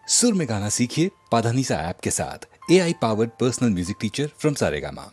सुर में गाना सीखिए पाधानीसा ऐप के साथ। AI powered personal music teacher from Saregama.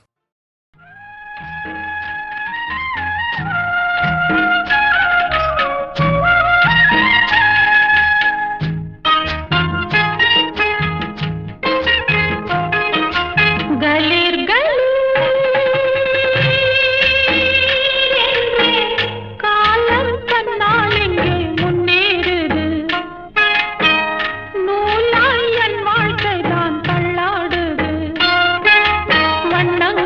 வண்ணங்கள்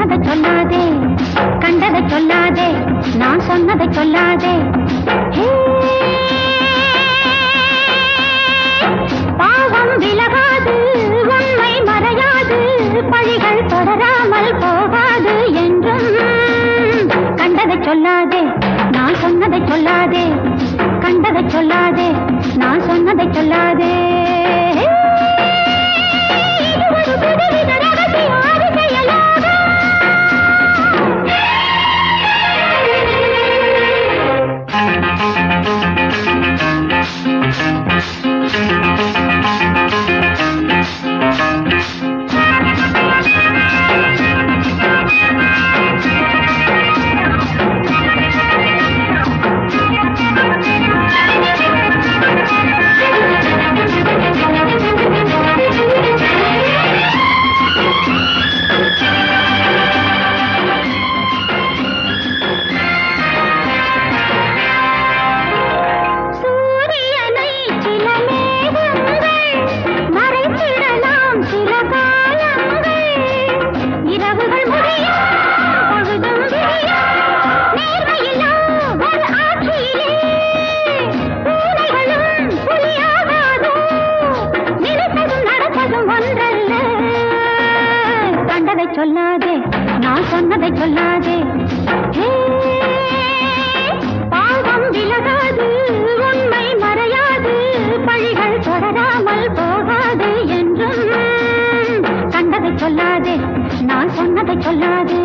சொன்னதை சொல்லாதே, கண்டதை சொல்லாதே, நான் சொன்னதை சொல்லாதே. பாவம் விலகாது, உண்மை மறையாது, பழிகள் தொடராமல் போகாது என்றும். கண்டதை சொல்லாதே, நான் சொன்னதை சொல்லாதே, கண்டதை சொல்லாதே, நான் சொன்னதை சொல்லாதே. சொல்லாதே, நான் சொன்னதை சொல்லாதே. பாவம் விலகாது, உண்மை மறையாது, பழிகள் தொடராமல் போகாது என்றும். கண்டதை சொல்லாதே, நான் சொன்னதை சொல்லாதே.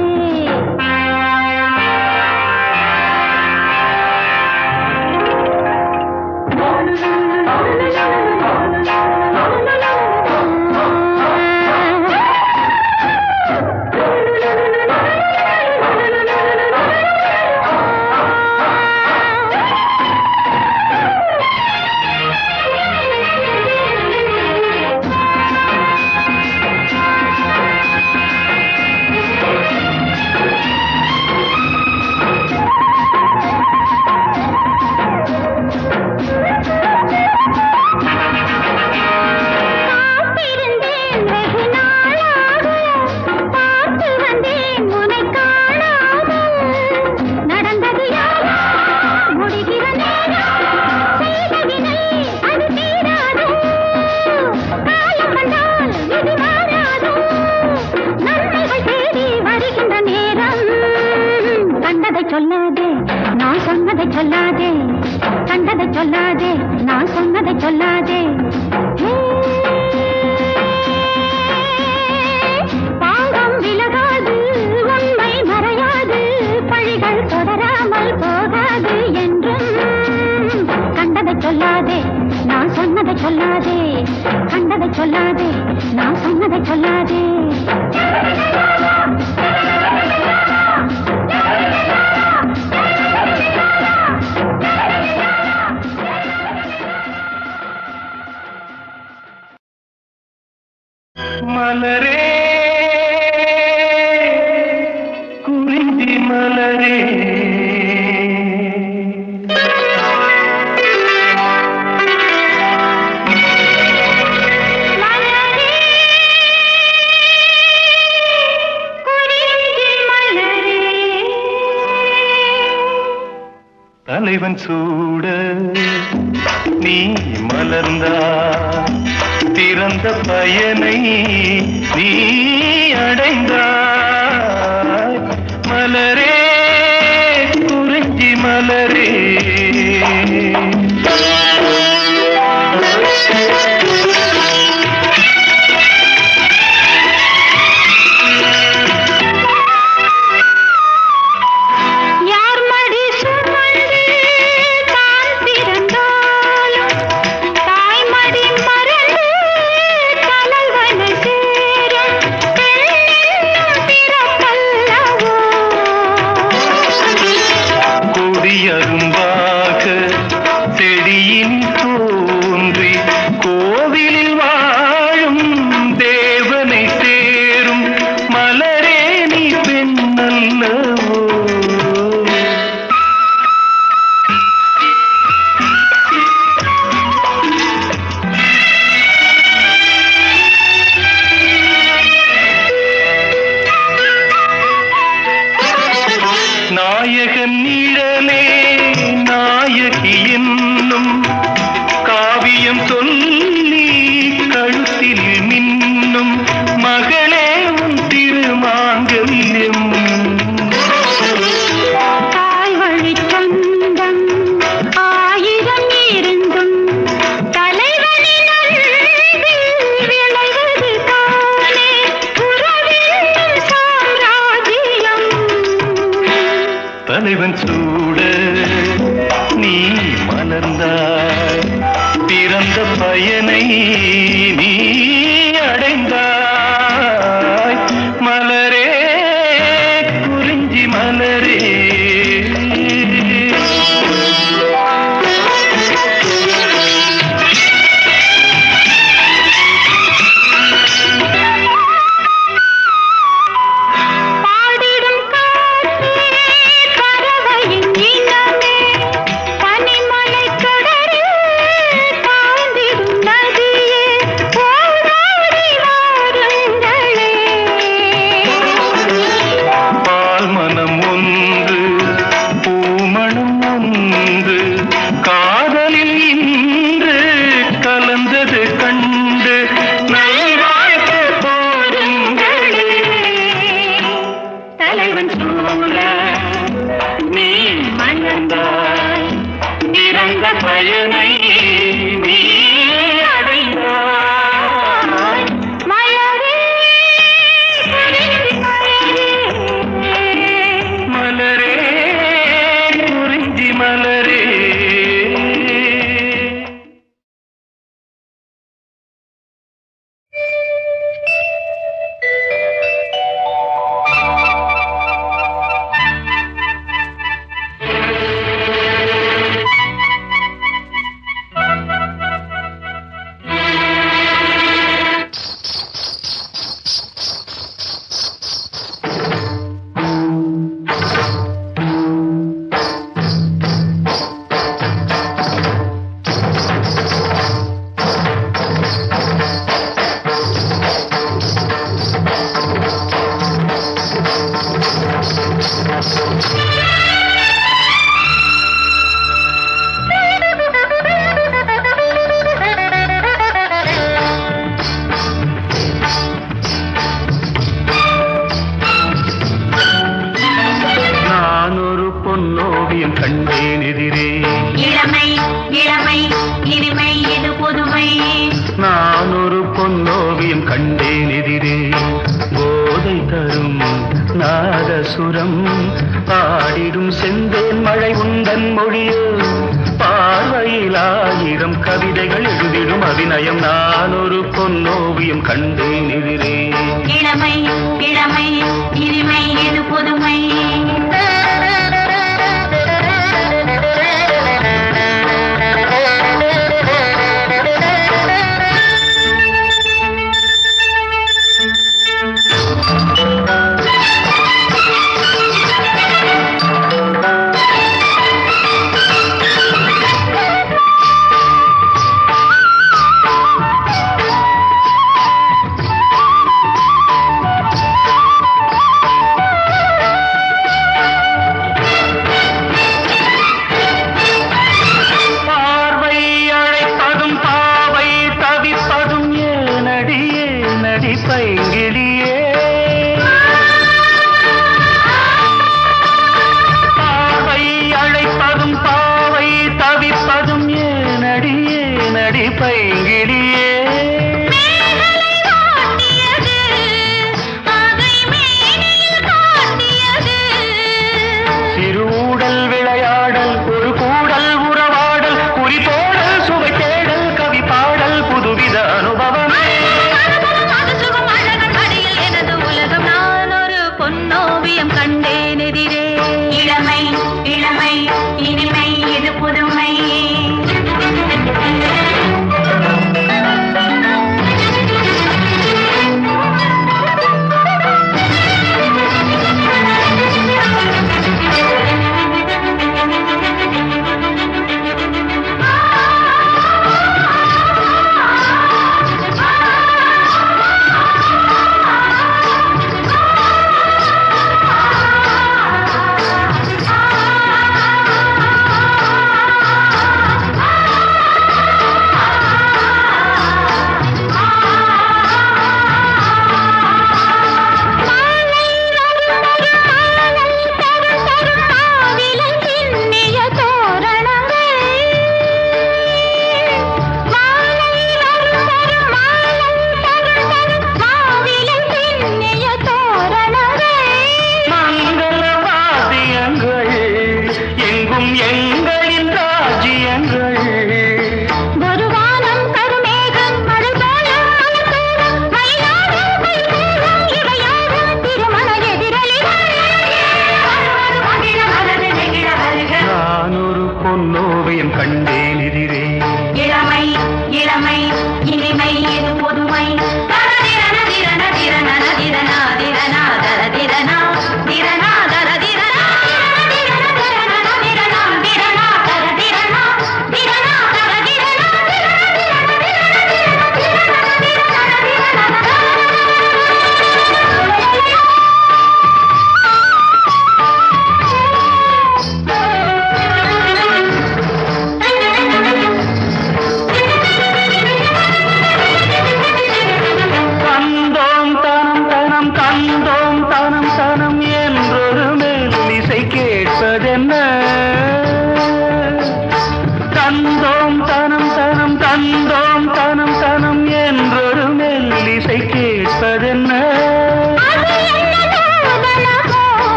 சொல்லாதே, நான் சொன்னதை சொல்லாதே, கண்டதை சொல்லாதே, நான் சொன்னதை சொல்லாதே. பாவம் விலகாது, உண்மை மறையாது, பழிகள் தொடராமல் போகாது என்றும். கண்டதை சொல்லாதே, நான் சொன்னதை சொல்லாதே, கண்டதை சொல்லாதே, நான் சொன்னதை சொல்லாதே. மலரே குறிஞ்சி மலரே, தலைவன் சூட நீ மலர்ந்தா திறந்த பயனை நீ அடைந்தாய். மலரே குறிஞ்சி மலரே, நாயகன் நிழலே நாயகி என்னும் காவியம் சொல்லி கழுத்தில் மின்னும் மகளே உன் திருமாங்கல்யம் தாய் வழி சொந்தம் ஆயிரம் இருந்தும் தலைவனின் அன்பில் விளைவது தானே உறவின் சாம்ராஜ்யம். தலைவன் சூட நீ மலர்ந்தாய் பிறந்த பயனை நீ அடைந்தாய் மலரே குறிஞ்சி மலரே பாடிடும் காற்றே பறவையின் இனமே பனிமலைக் கடலில் பாய்ந்திடும் நதியே ஓடோடி வாருங்களே. பால் மனம் ஒன்று பூமணம் ஒன்று காதலில் இன்று கலந்தது கண்டு நல்வாழ்த்து போருங்களே. தலைவன் சூழ நீ மலர்ந்தாய் இறந்த பயனை நீ அடைந்தாய் மலரே குறிஞ்சி மலரே. மலரே குறிஞ்சி மலரே நான் ஒரு பொன்னோவியம் கண்டேன் எதிரே இளமை இளமை இனிமை இது புதுமை. நான் ஒரு பொன்னோவியம் கண்டேன் எதிரே போதை தரும் நாதசுரம் பாடிடும் செந்தேன் மழை உந்தன் மொழியோ பார்வையில் ஆயிரம் கவிதைகள் எழுதிடும் அபிநயம் நான் ஒரு பொன்னோவியம் கண்டேன் எதிரே இளமை இளமை இனிமை இது புதுமை. பார்வை அழைப்பதும் பாவை தவிப்பதும் ஏனடியே நடி பைங்கிடியே பார்வை அழைப்பதும் பாவை தவிப்பதும் ஏனடியே நடி பைங்கிடியே சிறுடல் விளையாடல் ஒரு கூடல் உறவாடல் குறிப்போடல் சுவை தேடல் கவி பாடல் புதுவித அனுபவமே எனது உலகம் நான் ஒரு பொன்னோவியம் கண்டேன் எதிரே இளமை இளமை இனிமை இது புதுமை.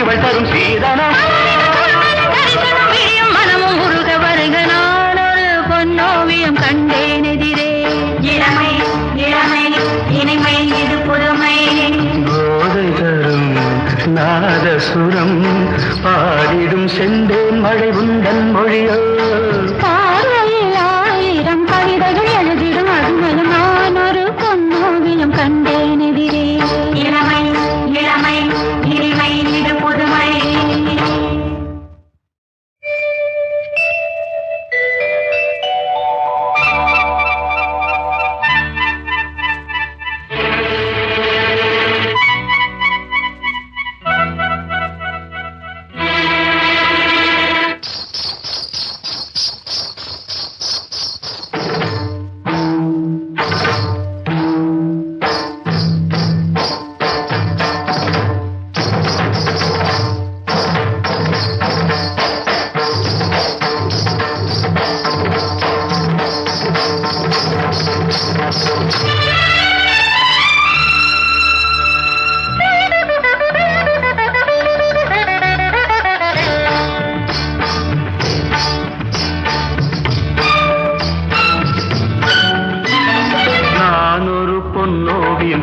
இவள் தரும் சீதனம் மனமும் முருக வருக நான் ஒரு பொன்னோவியம் கண்டேன் எதிரே இளமை இளமை இனிமை இது புதுமை போதை தரும் நாதசுரம் பாடிடும் செந்தேன் மழை உந்தன் மொழியோ பார்வையில் ஆயிரம் கவிதைகள் எழுதிடும் அதுமலும் நான் ஒரு பொன்னோவியம் கண்டேன் எதிரே இளமை இளமை இனிமை இது புதுமை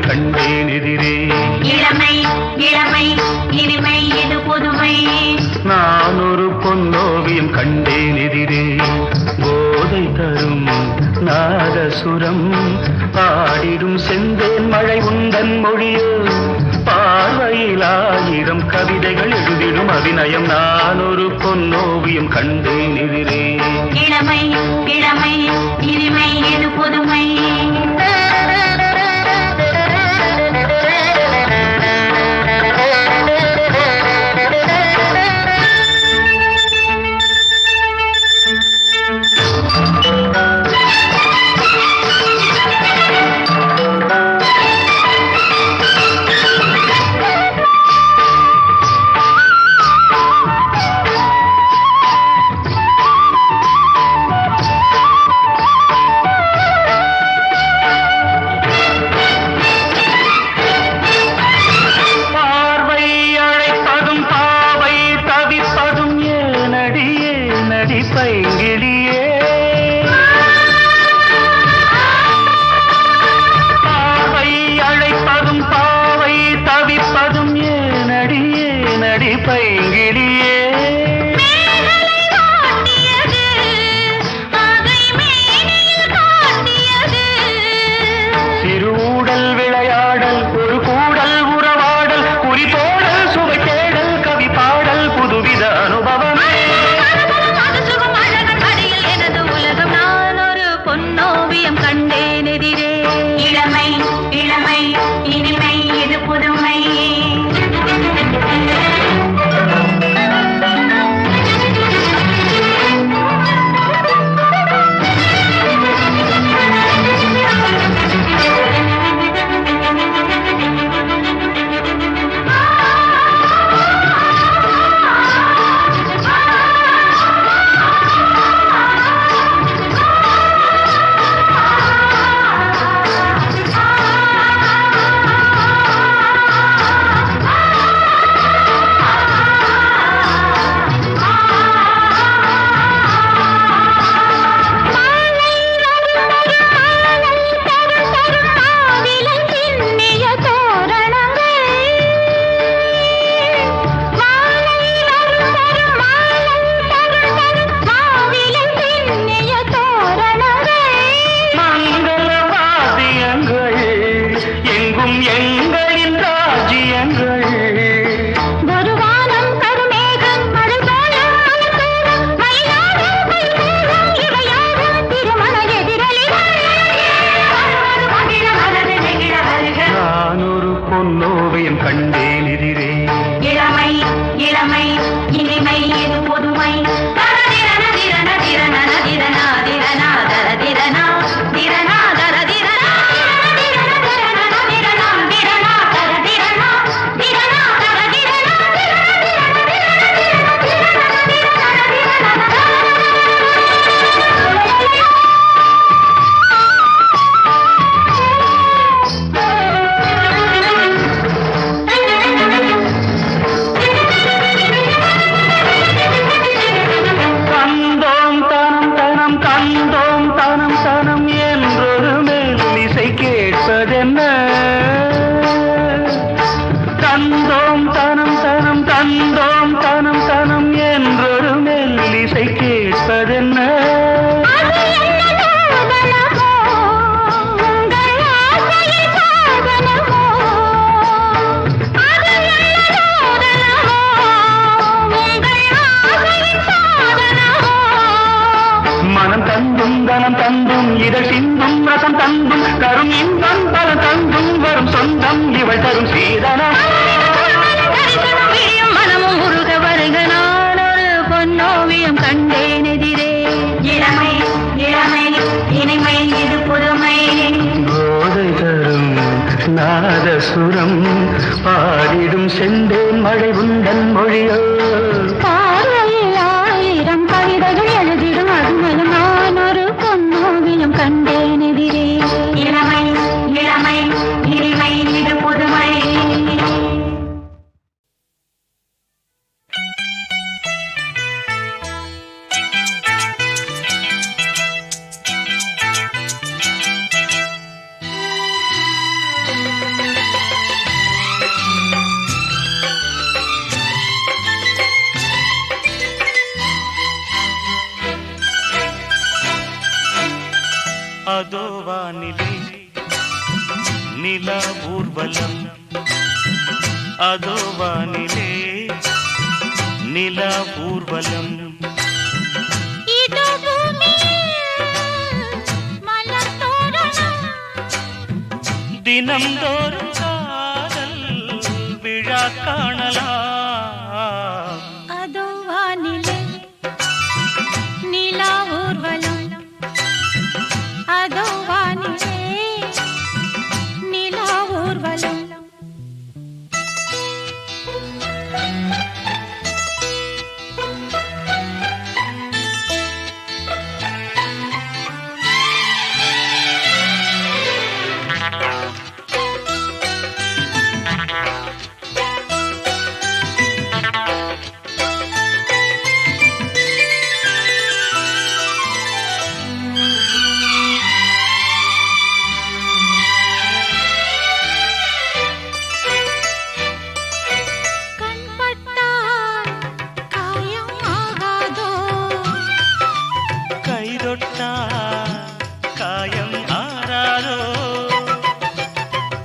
கண்டேன் எதிரே இளமை இளமை இனிமை இது புதுமை நான் ஒரு பொன்னோவியம் கண்டேன் எதிரே போதை தரும் நாதசுரம் பாடிடும் செந்தேன் மழை உந்தன் மொழியோ பார்வையில் ஆயிரம் கவிதைகள் எழுதிடும் அபிநயம் நான் ஒரு பொன்னோவியம் கண்டேன் எதிரே இளமை இளமை இனிமை இது புதுமை வரும் சீதனம் தரிசனம் விழியும் மனமும் உருக வருக நான் ஒரு பொன்னோவியம் கண்டேன் எதிரே இளமை இளமை இனிமை இது புதுமை போதை தரும் நாதசுரம் பாடிடும் செந்தேன் மழை உந்தன் மொழியோ பார்வையில் ஆயிரம் கவிதைகள் எழுதிடும் அதுமயம் நான் ஒரு பொன்னோவியம் கண்டேன் எதிரே இளமை இளமை இனிமை இது புதுமை அதோ வானிலே நிலா ஊர்வலம் அதோ வானிலே நிலா ஊர்வலம் இதோ பூமியில் மலர் தோரணம் தினம்தோறும் காதல் விழா காணலாம் அதோ வானிலே நிலா ஊர்வலம் அதோ வானிலே நிலா ஊர்வலம் கண்பட்டால் காயம் ஆகாதோ கைதொட்டால் காயம் ஆறாதோ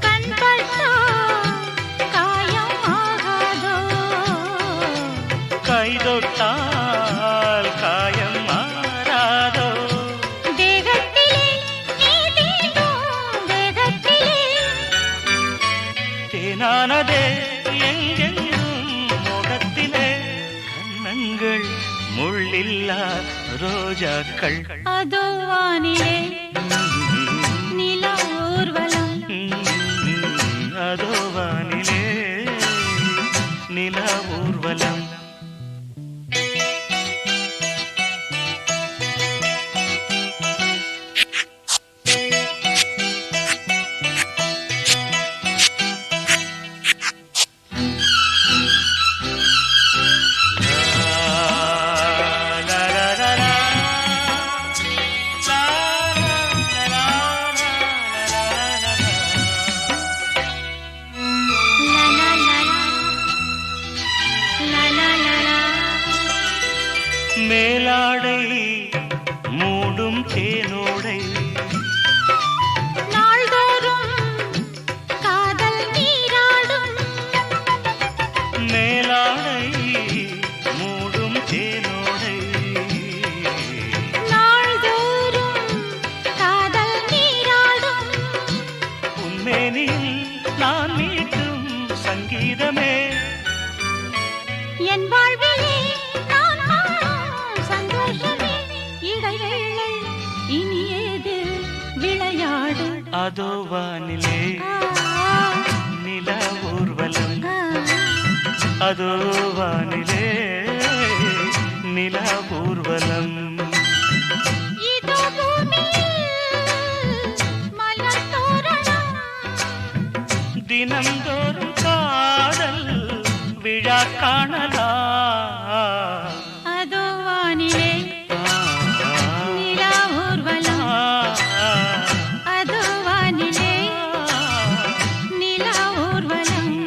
கண்பட்டால் காயம் ஆகாதோ கைதொட்டால் காயம் ஆறாதோ தேகத்திலே நீ தீண்டும் தேகத்திலே தேனானதே எங்கெங்கும் முகத்திலே கண்ணங்கள் முள்ளில்லா ரோஜாக்கள் அதோ வானிலே நிலா ஊர்வலம் அதோ வானிலே நிலா ஊர்வலம் லா லா லா லா லா லா லா மேலாடை மூடும் தேனோடை நாள்தோறும் காதல் நீராடும் மேலாடை மூடும் தேனோடை நாள்தோறும் காதல் நீராடும் உன்மேனில் நான் மீட்டும் சங்கீதமே என் வாழ்விலே நான் காணும் சந்தோஷமே இடைவேளை இனியேது விளையாடு அதோ வானிலே ஆ, நிலா ஊர்வலம் ஆ, அதோ வானிலே நிலா ஊர்வலம் இதோ பூமியில் மலர் தோரணம் தினம்தோறும் காதல் விழா காணலாம் அதோ வானிலே நிலா ஊர்வலம் அதோ வானிலே நிலா ஊர்வலம்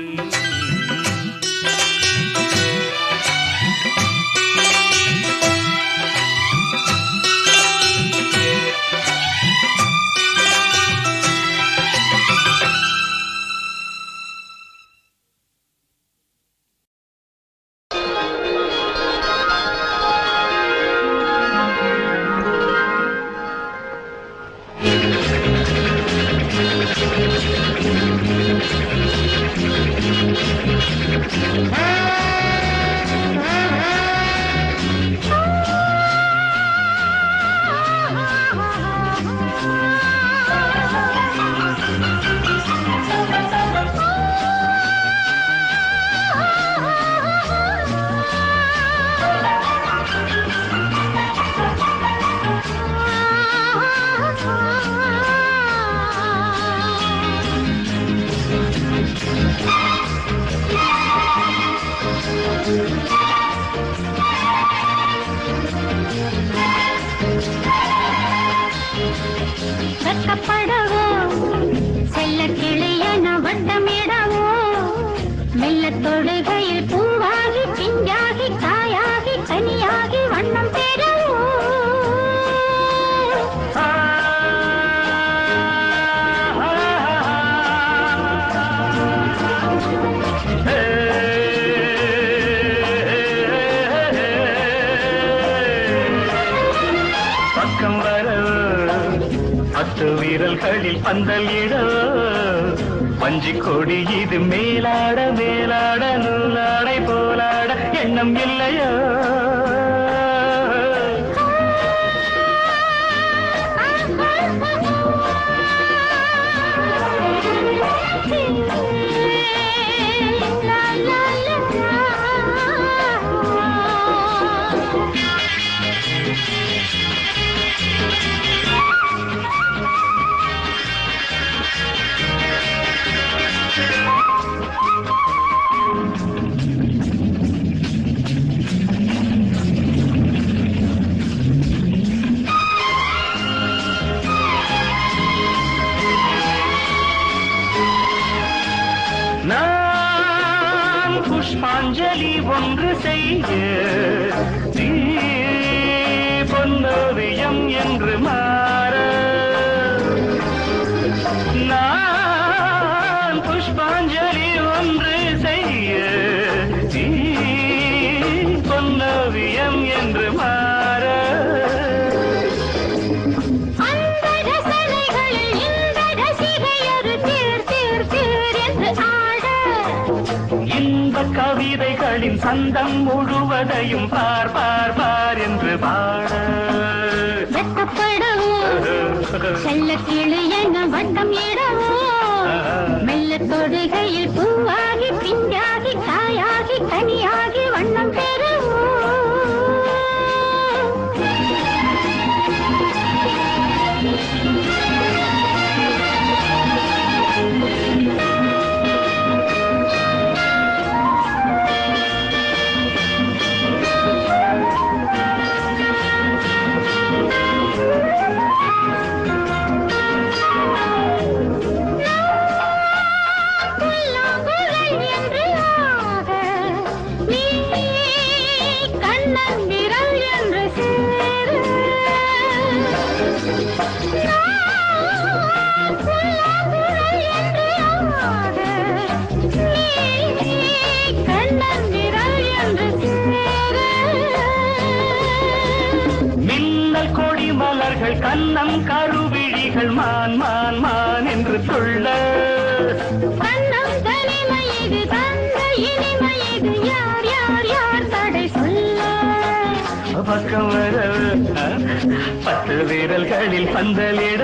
வெக்கப்படவோ செல்ல கிளியன வட்டமிடவோ மெல்ல தொடுகையில் பூவாகி பிஞ்சாகி காயாகி கனியாகி வண்ணம் பெறவோ பக்கம் வர 10 வீரல்களில் பந்தலிட வஞ்சி கொடி இது மேலாட மேலாட நூலாடை போலாட எண்ணம் இல்லையோ நான் புஷ்பாஞ்சலி ஒன்று செய்ய நீ பொன்னோவியம் என்று மாற நான் புஷ்பாஞ்சலி ஒன்று செய்ய நீ பொன்னோவியம் என்று மாற இன்பக் கவிதைகளின் சந்தம் முழுவதையும் பார் பார் பார் என்று பாட வெக்கப்படவோ செல்ல கிளியன வட்டம் இடவோ மெல்ல தொடுகையில் பூவாகி பிஞ்சாகி காயாகி கனியாகி வண்ணம் பெறவோ மின்னல் கொடி மலர்கள் கண்ணம் கருவிழிகள் மான் மான் மான் என்று சொல்ல கண்ணம் தனிமையது தந்த இனிமையது யார் யார் யார் தடை சொல்ல பக்கம் வர 10 வீரல்களில் பந்தலிட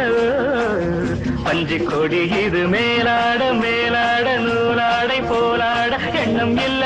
வஞ்சி கொடி இது மேலாட மேலாட நூலாடை போலாட எண்ணம் இல்லை